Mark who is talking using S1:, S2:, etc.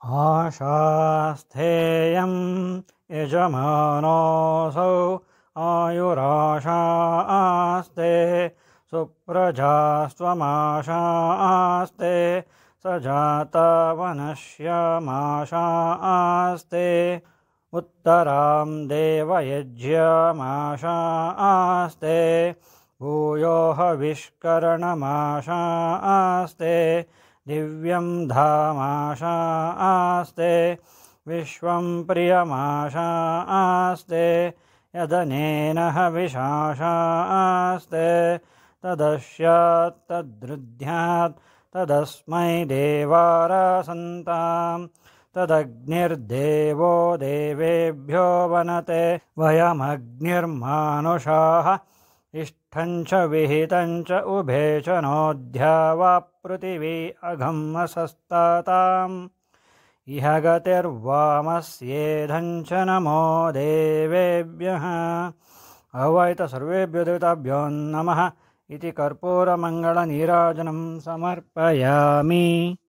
S1: आशास्थेयं यजमानोऽसौ आयुराशास्ते सुप्रजास्त्वमाशास्ते सजातवनश्यमाशास्ते उत्तरां देवयज्ञमाशास्ते भूयो हविष्करणमाशास्ते दिव्यं धामाशास्ते विश्वं प्रियमाशास्ते यदनेन हविषाशास्ते तदस्यात् तद्रुध्यात् तदस्मै देवारासन्तां तदग्निर्देवो देवेभ्यो वनते वयमग्निर्मानुषाः इष्टं च विहितं च उभे च नोऽध्यावापृथिवी अघम्मसस्ताताम् इह गतिर्वामस्येधं च नमो देवेभ्यः अवैत सर्वेभ्यो देवताभ्यो नमः इति कर्पूरमङ्गलनीराजनं समर्पयामि।